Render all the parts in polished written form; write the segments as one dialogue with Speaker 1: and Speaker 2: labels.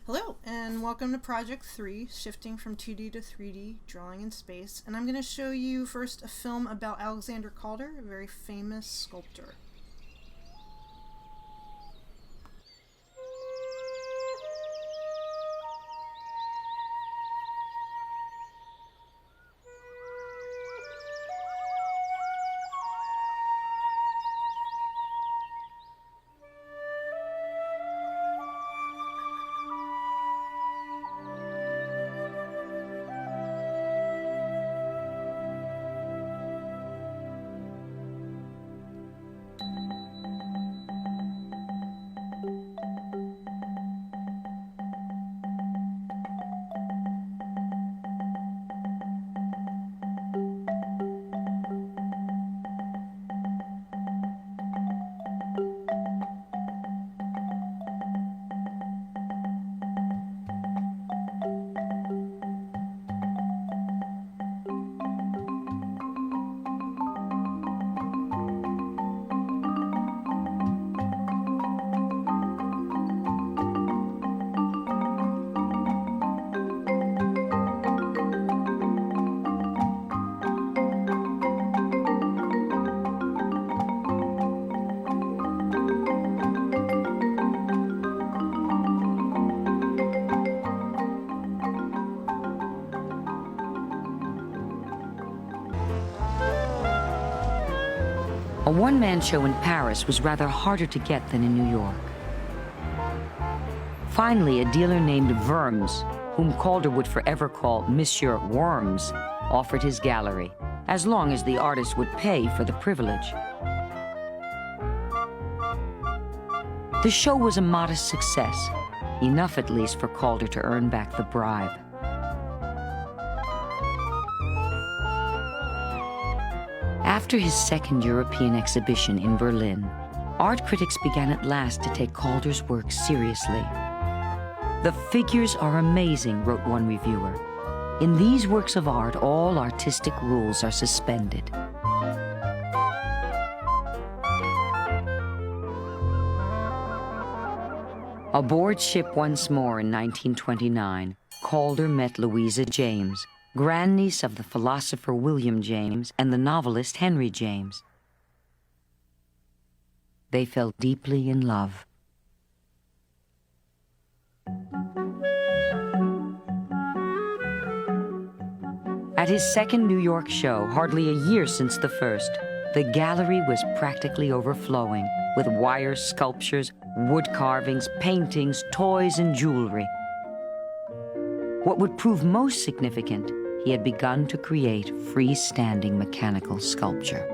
Speaker 1: Hello, and welcome to Project 3, shifting from 2D to 3D, drawing in space. And I'm going to show you first a film about Alexander Calder, a very famous sculptor.
Speaker 2: A one-man show in Paris was rather harder to get than in New York. Finally, a dealer named Worms, whom Calder would forever call Monsieur Worms, offered his gallery, as long as the artist would pay for the privilege. The show was a modest success, enough at least for Calder to earn back the bribe. After his second European exhibition in Berlin, art critics began at last to take Calder's work seriously. "The figures are amazing," wrote one reviewer. "In these works of art, all artistic rules are suspended." Aboard ship once more in 1929, Calder met Louisa James, grandniece of the philosopher William James and the novelist Henry James. They fell deeply in love. At his second New York show, hardly a year since the first, the gallery was practically overflowing with wire sculptures, wood carvings, paintings, toys, and jewelry. What would prove most significant, he had begun to create freestanding mechanical sculpture.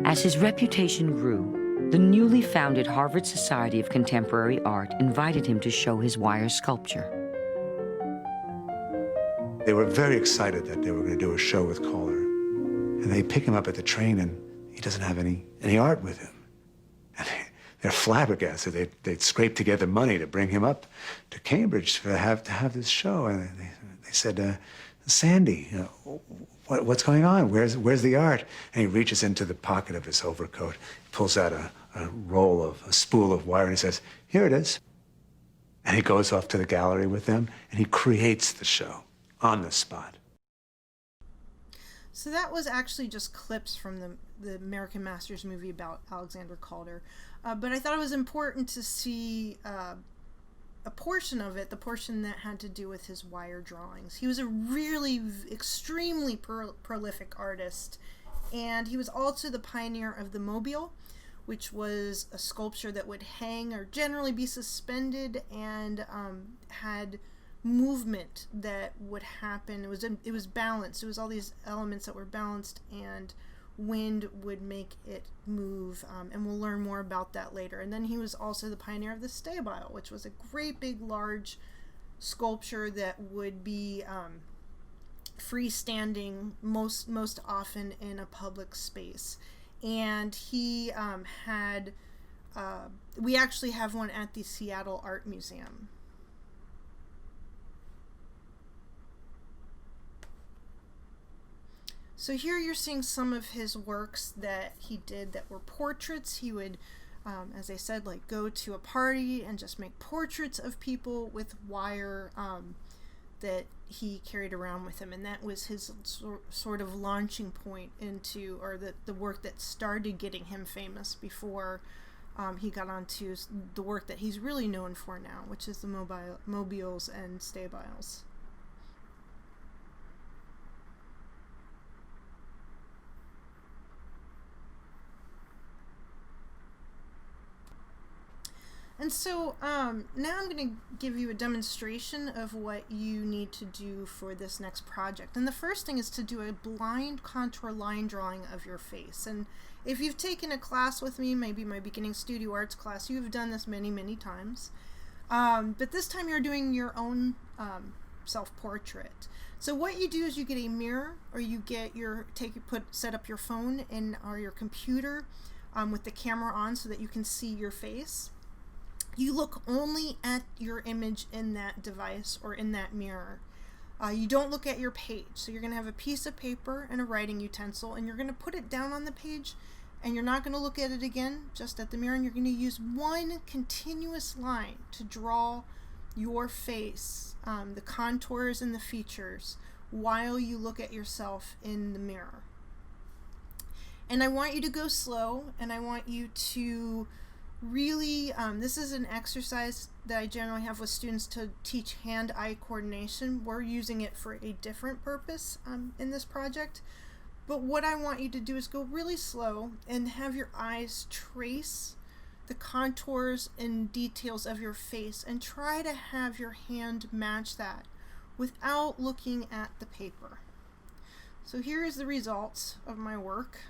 Speaker 2: As his reputation grew, the newly founded Harvard Society of Contemporary Art invited him to show his wire sculpture.
Speaker 3: They were very excited that they were going to do a show with Calder. And they pick him up at the train, and he doesn't have any art with him. And they're flabbergasted. They'd scraped together money to bring him up to Cambridge to have this show. And they said, Sandy, what's going on? Where's the art? And he reaches into the pocket of his overcoat, pulls out a spool of wire, and he says, "Here it is." And he goes off to the gallery with them, and he creates the show on the spot.
Speaker 1: So that was actually just clips from the American Masters movie about Alexander Calder. But I thought it was important to see a portion of it, the portion that had to do with his wire drawings. He was a really extremely prolific artist, and he was also the pioneer of the mobile, which was a sculpture that would hang or generally be suspended and had movement that would happen. It was balanced. It was all these elements that were balanced, and wind would make it move, and we'll learn more about that later. And then he was also the pioneer of the stabile, which was a great big large sculpture that would be freestanding most often in a public space. And he had we actually have one at the Seattle Art Museum. So here you're seeing some of his works that he did that were portraits. He would, as I said, like go to a party and just make portraits of people with wire that he carried around with him, and that was his sort of launching point into, or the work that started getting him famous before he got onto the work that he's really known for now, which is the mobiles and stabiles. And so now I'm going to give you a demonstration of what you need to do for this next project. And the first thing is to do a blind contour line drawing of your face. And if you've taken a class with me, maybe my beginning studio arts class, you've done this many, many times. But this time you're doing your own self-portrait. So what you do is you get a mirror, or you get set up your phone or your computer with the camera on so that you can see your face. You look only at your image in that device or in that mirror. You don't look at your page. So you're going to have a piece of paper and a writing utensil, and you're going to put it down on the page, and you're not going to look at it again, just at the mirror, and you're going to use one continuous line to draw your face, the contours and the features, while you look at yourself in the mirror. And I want you to go slow, and I want you to really, this is an exercise that I generally have with students to teach hand-eye coordination. We're using it for a different purpose in this project. But what I want you to do is go really slow and have your eyes trace the contours and details of your face, and try to have your hand match that without looking at the paper. So here is the results of my work.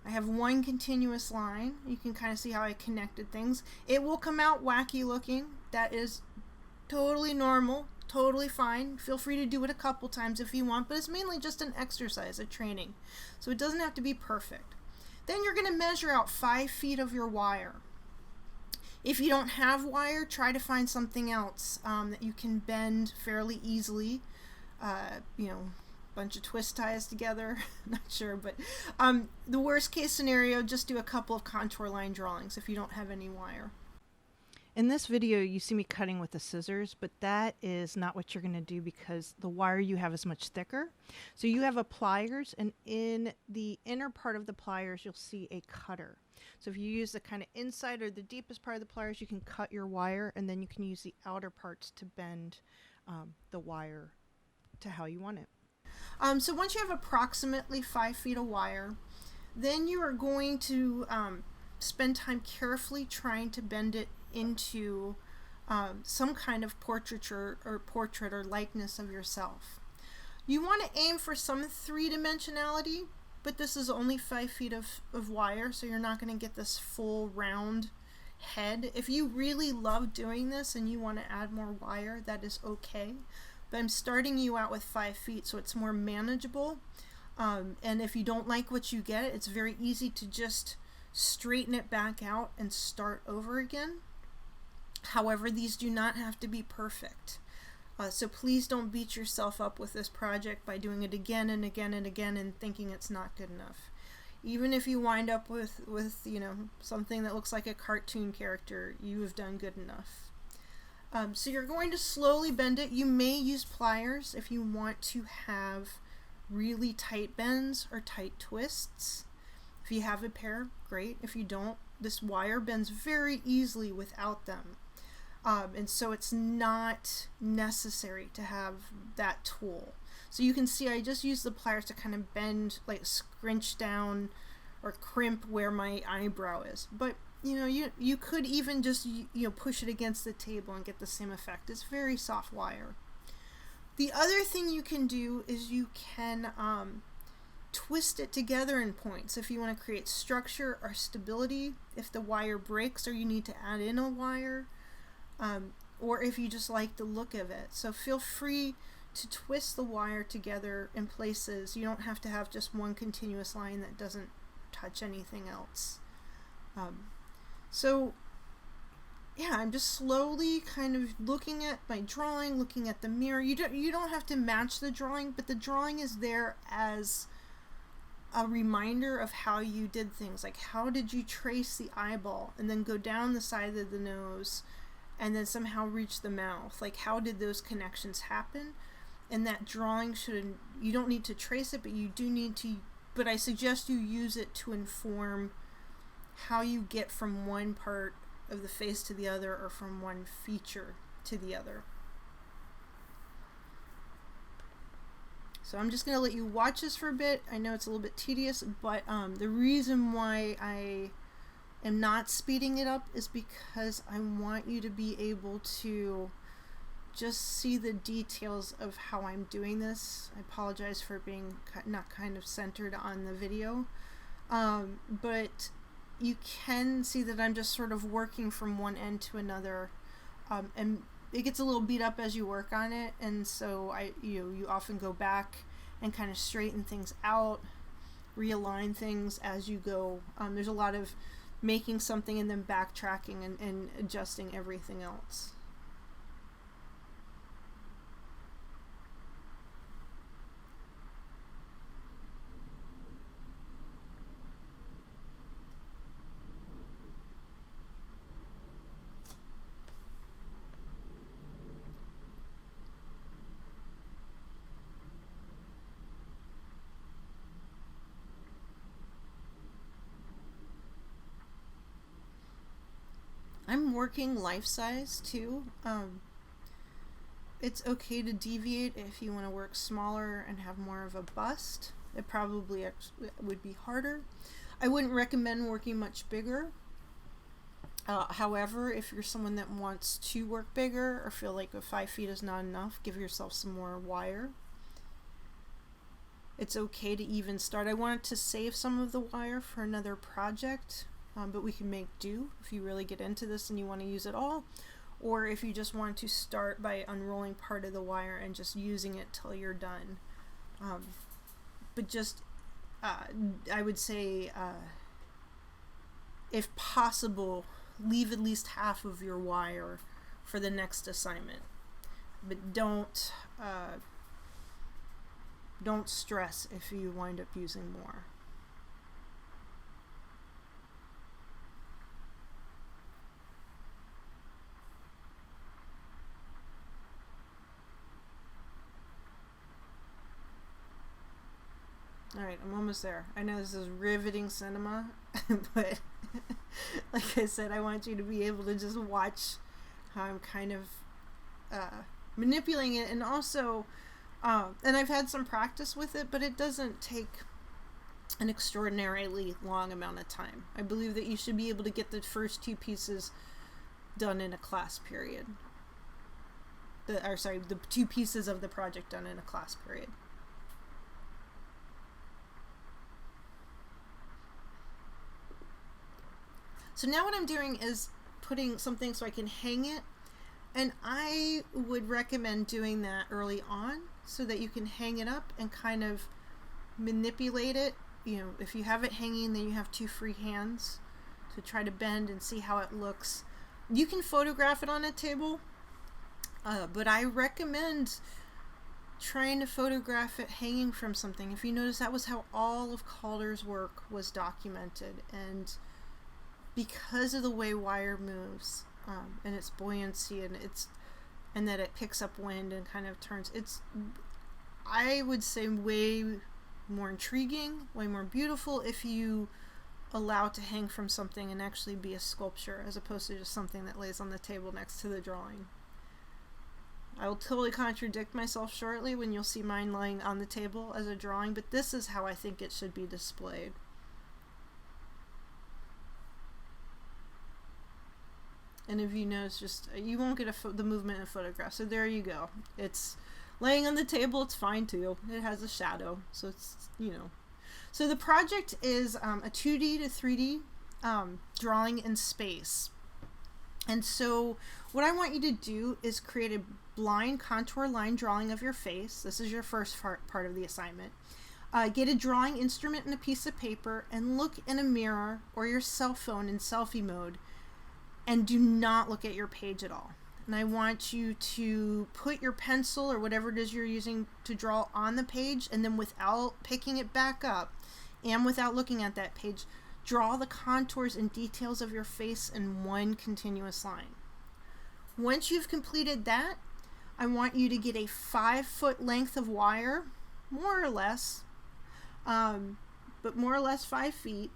Speaker 1: I have one continuous line. You can kind of see how I connected things. It will come out wacky looking. That is totally normal, totally fine. Feel free to do it a couple times if you want, but it's mainly just an exercise, a training. So it doesn't have to be perfect. Then you're going to measure out 5 feet of your wire. If you don't have wire, try to find something else that you can bend fairly easily. Bunch of twist ties together, not sure, but the worst case scenario, just do a couple of contour line drawings if you don't have any wire. In this video you see me cutting with the scissors, but that is not what you're going to do because the wire you have is much thicker. So you have a pliers, and in the inner part of the pliers you'll see a cutter. So if you use the kind of inside or the deepest part of the pliers, you can cut your wire, and then you can use the outer parts to bend the wire to how you want it. So once you have approximately 5 feet of wire, then you are going to spend time carefully trying to bend it into some kind of portrait or likeness of yourself. You want to aim for some three-dimensionality, but this is only 5 feet of wire, so you're not going to get this full round head. If you really love doing this and you want to add more wire, that is okay. But I'm starting you out with 5 feet so it's more manageable. And if you don't like what you get, it's very easy to just straighten it back out and start over again. However, these do not have to be perfect. So please don't beat yourself up with this project by doing it again and again and again and thinking it's not good enough. Even if you wind up with something that looks like a cartoon character, you have done good enough. So you're going to slowly bend it. You may use pliers if you want to have really tight bends or tight twists. If you have a pair, great. If you don't, this wire bends very easily without them. And so it's not necessary to have that tool. So you can see I just use the pliers to kind of bend, like scrunch down or crimp where my eyebrow is. But you could even just push it against the table and get the same effect. It's very soft wire. The other thing you can do is you can twist it together in points if you want to create structure or stability, if the wire breaks or you need to add in a wire, or if you just like the look of it. So feel free to twist the wire together in places. You don't have to have just one continuous line that doesn't touch anything else. So yeah, I'm just slowly kind of looking at my drawing, looking at the mirror. You don't have to match the drawing, but the drawing is there as a reminder of how you did things. Like, how did you trace the eyeball and then go down the side of the nose and then somehow reach the mouth? Like, how did those connections happen? And that drawing you don't need to trace it, but you do need to, but I suggest you use it to inform how you get from one part of the face to the other, or from one feature to the other. So I'm just going to let you watch this for a bit. I know it's a little bit tedious, but the reason why I am not speeding it up is because I want you to be able to just see the details of how I'm doing this. I apologize for being not kind of centered on the video, but you can see that I'm just sort of working from one end to another, and it gets a little beat up as you work on it, and so you often go back and kind of straighten things out, realign things as you go. There's a lot of making something and then backtracking and adjusting everything else. I'm working life-size too. It's okay to deviate if you want to work smaller and have more of a bust. It probably would be harder. I wouldn't recommend working much bigger. However, if you're someone that wants to work bigger or feel like 5 feet is not enough, give yourself some more wire. It's okay to even start. I wanted to save some of the wire for another project. But we can make do if you really get into this and you want to use it all, or if you just want to start by unrolling part of the wire and just using it till you're done. But just, I would say, if possible, leave at least half of your wire for the next assignment. But don't stress if you wind up using more. Alright, I'm almost there. I know this is riveting cinema, but like I said, I want you to be able to just watch how I'm kind of manipulating it, and also, and I've had some practice with it, but it doesn't take an extraordinarily long amount of time. I believe that you should be able to get the first 2 pieces done in a class period. The 2 pieces of the project done in a class period. So now what I'm doing is putting something so I can hang it, and I would recommend doing that early on so that you can hang it up and kind of manipulate it. You know, if you have it hanging, then you have 2 free hands to try to bend and see how it looks. You can photograph it on a table, but I recommend trying to photograph it hanging from something. If you notice, that was how all of Calder's work was documented, and because of the way wire moves, and its buoyancy, and that it picks up wind and kind of turns, it's, I would say, way more intriguing, way more beautiful if you allow it to hang from something and actually be a sculpture, as opposed to just something that lays on the table next to the drawing. I will totally contradict myself shortly when you'll see mine lying on the table as a drawing, but this is how I think it should be displayed. And if you notice, just you won't get the movement in a photograph. So there you go. It's laying on the table. It's fine too. It has a shadow, so it's, you know. So the project is a 2D to 3D drawing in space. And so what I want you to do is create a blind contour line drawing of your face. This is your first part of the assignment. Get a drawing instrument and a piece of paper and look in a mirror or your cell phone in selfie mode and do not look at your page at all. And I want you to put your pencil or whatever it is you're using to draw on the page, and then without picking it back up and without looking at that page, draw the contours and details of your face in one continuous line. Once you've completed that, I want you to get a 5-foot length of wire, more or less, but more or less 5 feet,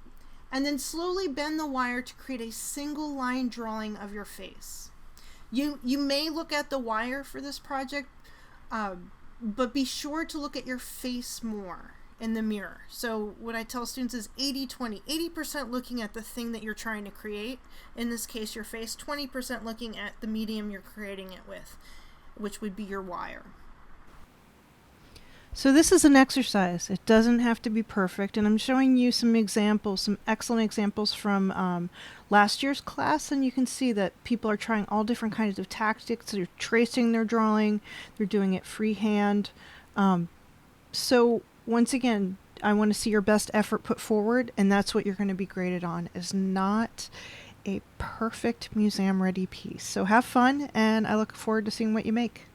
Speaker 1: and then slowly bend the wire to create a single line drawing of your face. You may look at the wire for this project, but be sure to look at your face more in the mirror. So what I tell students is 80-20, 80% looking at the thing that you're trying to create, in this case your face, 20% looking at the medium you're creating it with, which would be your wire.
Speaker 4: So this is an exercise. It doesn't have to be perfect, and I'm showing you some examples, some excellent examples from last year's class, and you can see that people are trying all different kinds of tactics. They're tracing their drawing, they're doing it freehand. So once again, I want to see your best effort put forward, and that's what you're going to be graded on, is not a perfect museum-ready piece. So have fun, and I look forward to seeing what you make.